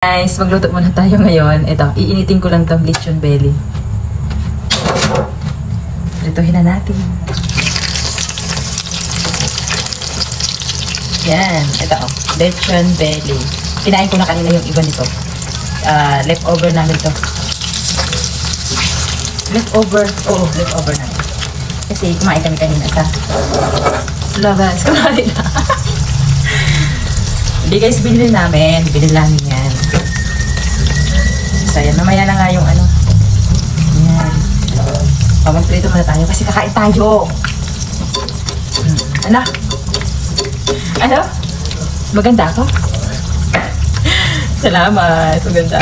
Guys, magluto muna tayo ngayon. Ito, iinitin ko lang tong lechon belly. Prituhin na natin. Yan, ito lechon belly. Kinain ko na kanina yung iba nito. Leftover namin to. Leftover namin. Kasi kumain kami kanina sa labas. Kumain na. Hindi guys, binili namin yan. So, yan. Mamaya na nga yung ano. Yan. Magprito muna tayo kasi kakain tayo. Ano? Ano? Maganda ako? Salamat. Maganda.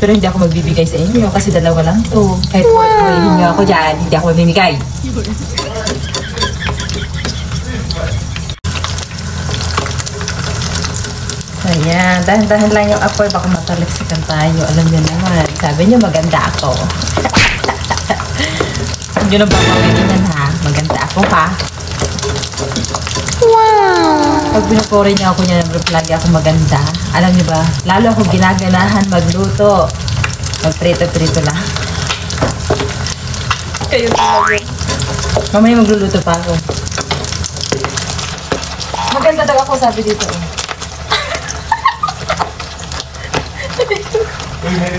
Pero hindi ako magbibigay sa inyo kasi dalawa lang to. Kahit hindi ako dyan, hindi ako mamimigay. Ayan, dahan-dahan lang yung apoy, baka matalagsikan tayo. Alam niyo naman, sabi niyo maganda ako. Hindi na ba mawilinan ha? Maganda ako ha? Wow! Pag binupuri niyo ako niya, lagi ako maganda. Alam niyo ba, lalo ako ginaganahan magluto. Magprito-prito lang. Kayo talaga. Mamaya magluluto pa ako. Maganda daw ako, sabi dito.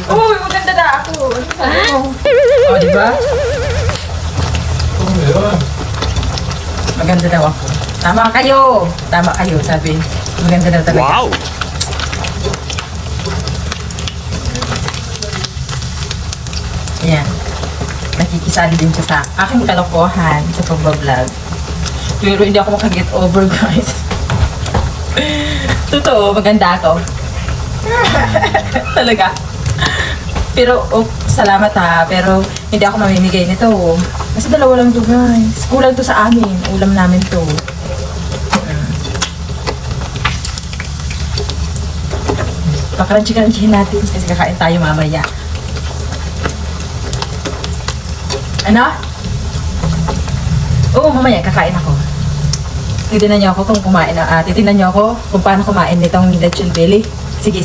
Oh, maganda na ako. Oh, di ba? Maganda daw ako. Tama kayo, sabi. Maganda daw talaga. Wow! Ayan. Nakikisali din siya sa aking kalokohan sa pagbablog. Pero hindi ako makaget over, guys. Totoo, maganda ako. Talaga. Pero, salamat ha. Pero, hindi ako mamimigay nito. Kasi dalawa lang to guys. Kulang to sa amin. Ulam namin to. Pakaranchi-karanchihin natin. Kasi kakain tayo mamaya. Ano? Oo, mamaya kakain ako. Titinan niyo ako kung kumain na. Titinan niyo ako kung paano kumain nitong lechon belly. Sige.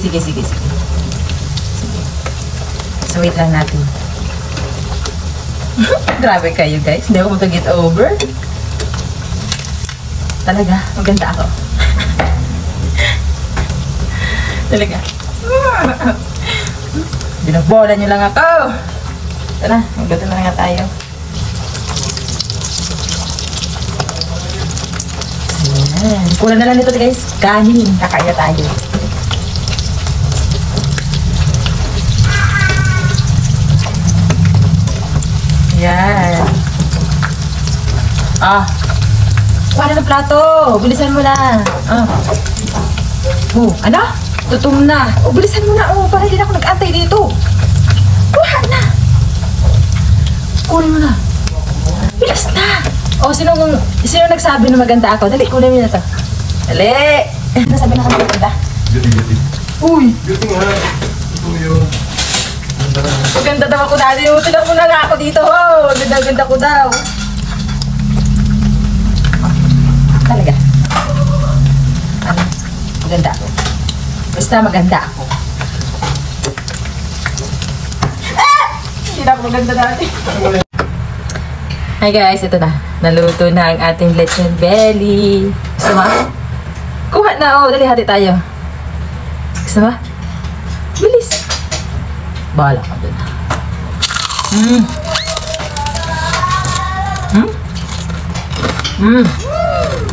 So, wait lang natin. Grabe kayo, guys. Hindi ako mag-get over. Talaga, maganda ako. Talaga. Binabola nyo lang ako. Tara, magluto na nga tayo. Ayan. Kulang na lang nito, guys. Kanin. Kakain na tayo. Yan. Kuha na ng plato. Bilisan mo na. Ano? Tutum na. Bilisan mo na. Para hindi na ako nag-antay dito. Kuha na. Kunin mo na. Bilis na. Sino nagsabi na maganda ako? Dali, kunin mo na to. Dali. Nasabi na kami maganda. Beauty. Uy. Beauty nga. Ito yun. Maganda daw ako dati. Tinan mo na nga ako dito. Ganda-ganda ko daw. Talaga. Ano? Maganda ako. Basta maganda ako. Hindi na ako maganda dati. Hi guys, ito na. Naluto na ang ating lechon belly. Gusto mo? Kuha na. Dali, hati tayo. Gusto mo? Bilis. Bahala ka dun.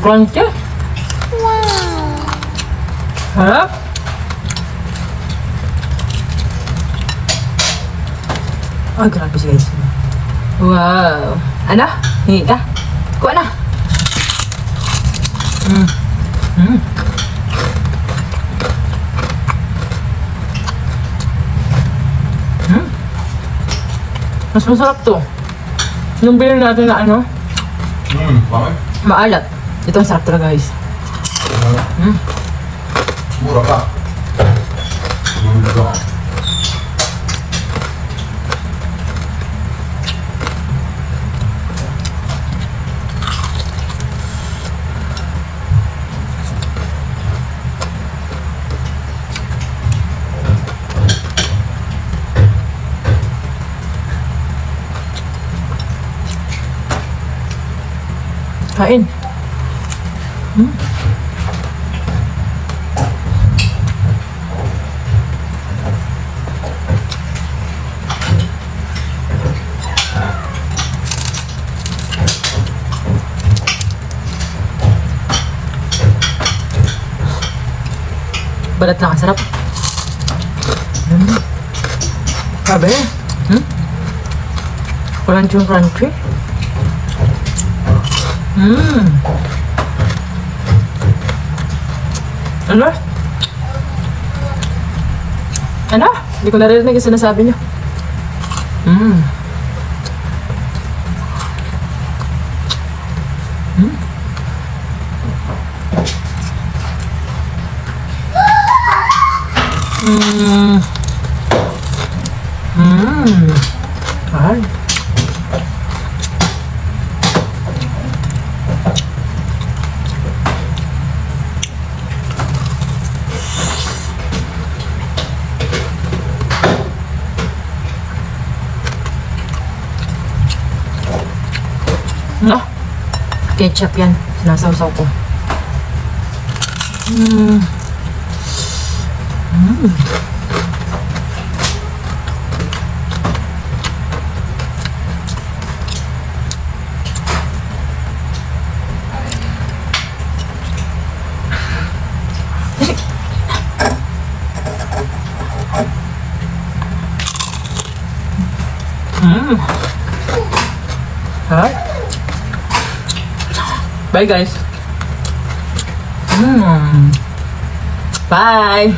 Crunchy. Wow. Harap. Ay, grabe siya guys. Wow. Ano? Hingi ka? Kuha na. Mas masarap to. Yung beer natin na ano? Bakit? Maalat. Ito ang sarap talaga guys. Mura pa. Mura. Kain. Balat lang, ang sarap. Sabi. Crunchy. Ano? Ano? Hindi ko narinig yung sinasabi niyo. Ay. Ketchup yan. Sinasawsaw ko. Alright. Bye guys. Bye.